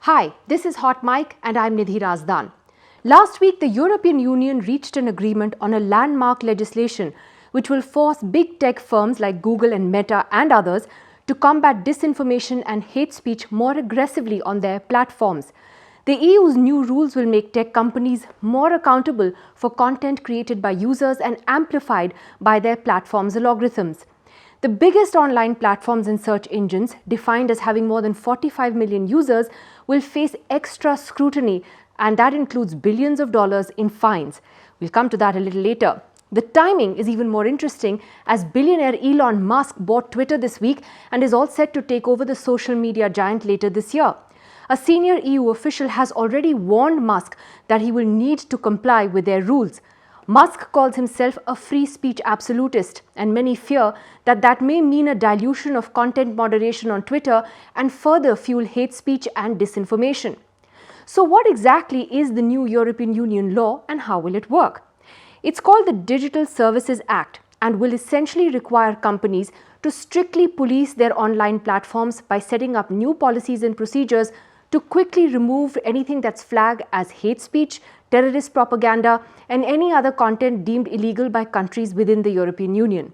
Hi, this is Hot Mic and I'm Nidhi Razdan. Last week, the European Union reached an agreement on a landmark legislation which will force big tech firms like Google and Meta and others to combat disinformation and hate speech more aggressively on their platforms. The EU's new rules will make tech companies more accountable for content created by users and amplified by their platforms' algorithms. The biggest online platforms and search engines, defined as having more than 45 million users, will face extra scrutiny, and that includes billions of dollars in fines. We'll come to that a little later. The timing is even more interesting as billionaire Elon Musk bought Twitter this week and is all set to take over the social media giant later this year. A senior EU official has already warned Musk that he will need to comply with their rules. Musk calls himself a free speech absolutist, and many fear that that may mean a dilution of content moderation on Twitter and further fuel hate speech and disinformation. So what exactly is the new European Union law and how will it work? It's called the Digital Services Act and will essentially require companies to strictly police their online platforms by setting up new policies and procedures to quickly remove anything that's flagged as hate speech, terrorist propaganda, and any other content deemed illegal by countries within the European Union.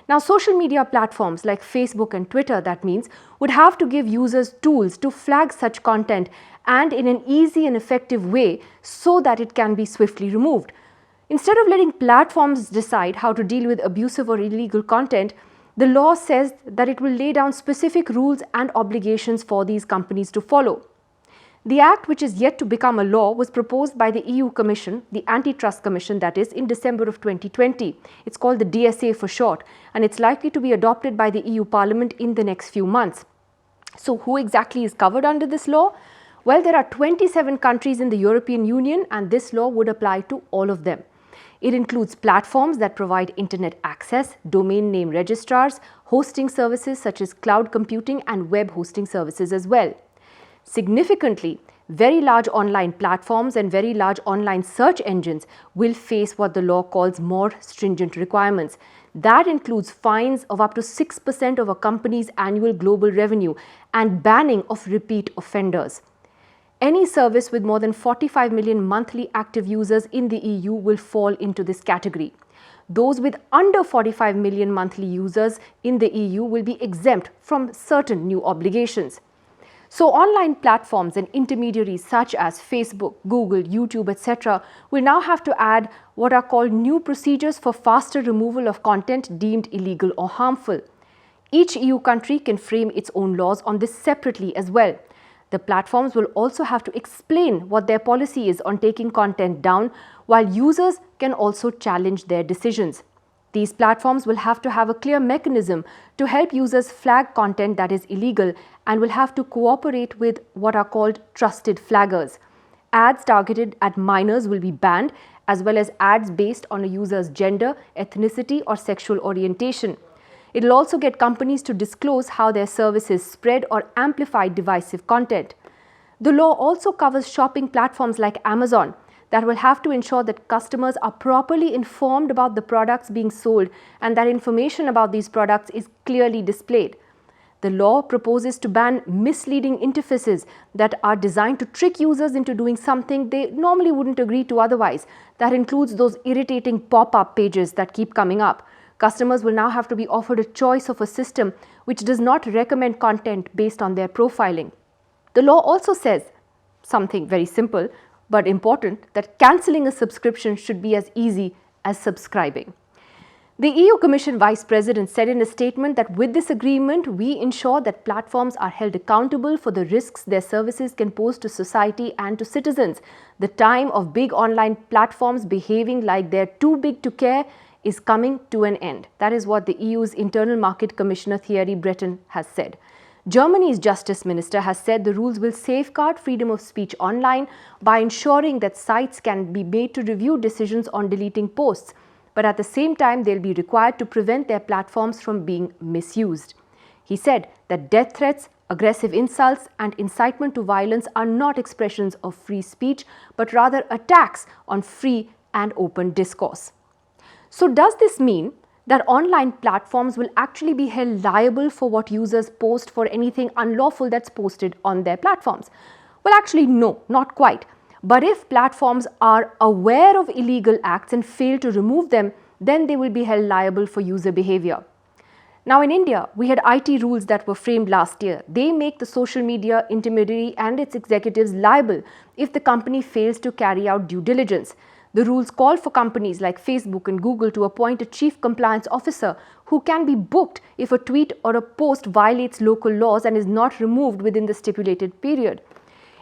Now, social media platforms like Facebook and Twitter, that means, would have to give users tools to flag such content and in an easy and effective way so that it can be swiftly removed. Instead of letting platforms decide how to deal with abusive or illegal content, the law says that it will lay down specific rules and obligations for these companies to follow. The act, which is yet to become a law, was proposed by the EU Commission, the Antitrust Commission that is, in December of 2020. It's called the DSA for short, and it's likely to be adopted by the EU Parliament in the next few months. So who exactly is covered under this law? Well, there are 27 countries in the European Union, and this law would apply to all of them. It includes platforms that provide internet access, domain name registrars, hosting services such as cloud computing and web hosting services as well. Significantly, very large online platforms and very large online search engines will face what the law calls more stringent requirements. That includes fines of up to 6% of a company's annual global revenue and banning of repeat offenders. Any service with more than 45 million monthly active users in the EU will fall into this category. Those with under 45 million monthly users in the EU will be exempt from certain new obligations. So online platforms and intermediaries such as Facebook, Google, YouTube, etc. will now have to add what are called new procedures for faster removal of content deemed illegal or harmful. Each EU country can frame its own laws on this separately as well. The platforms will also have to explain what their policy is on taking content down, while users can also challenge their decisions. These platforms will have to have a clear mechanism to help users flag content that is illegal and will have to cooperate with what are called trusted flaggers. Ads targeted at minors will be banned, as well as ads based on a user's gender, ethnicity, or sexual orientation. It will also get companies to disclose how their services spread or amplify divisive content. The law also covers shopping platforms like Amazon that will have to ensure that customers are properly informed about the products being sold and that information about these products is clearly displayed. The law proposes to ban misleading interfaces that are designed to trick users into doing something they normally wouldn't agree to otherwise. That includes those irritating pop-up pages that keep coming up. Customers will now have to be offered a choice of a system which does not recommend content based on their profiling. The law also says something very simple but important, that cancelling a subscription should be as easy as subscribing. The EU Commission Vice President said in a statement that with this agreement, we ensure that platforms are held accountable for the risks their services can pose to society and to citizens. The time of big online platforms behaving like they're too big to care is coming to an end. That is what the EU's Internal Market Commissioner Thierry Breton has said. Germany's Justice Minister has said the rules will safeguard freedom of speech online by ensuring that sites can be made to review decisions on deleting posts, but at the same time they'll be required to prevent their platforms from being misused. He said that death threats, aggressive insults, and incitement to violence are not expressions of free speech, but rather attacks on free and open discourse. So does this mean that online platforms will actually be held liable for what users post for anything unlawful that's posted on their platforms? Well, actually, no, not quite. But if platforms are aware of illegal acts and fail to remove them, then they will be held liable for user behavior. Now in India, we had IT rules that were framed last year. They make the social media intermediary and its executives liable if the company fails to carry out due diligence. The rules call for companies like Facebook and Google to appoint a chief compliance officer who can be booked if a tweet or a post violates local laws and is not removed within the stipulated period.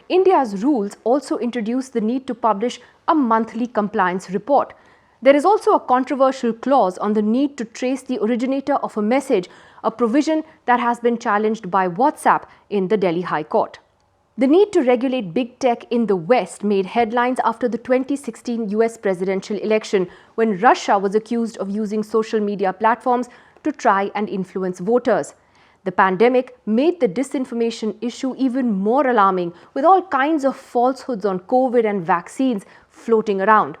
India's rules also introduce the need to publish a monthly compliance report. There is also a controversial clause on the need to trace the originator of a message, a provision that has been challenged by WhatsApp in the Delhi High Court. The need to regulate big tech in the West made headlines after the 2016 US presidential election, when Russia was accused of using social media platforms to try and influence voters. The pandemic made the disinformation issue even more alarming, with all kinds of falsehoods on COVID and vaccines floating around.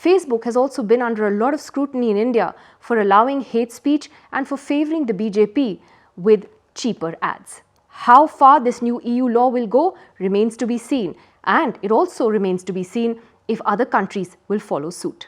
Facebook has also been under a lot of scrutiny in India for allowing hate speech and for favouring the BJP with cheaper ads. How far this new EU law will go remains to be seen, and it also remains to be seen if other countries will follow suit.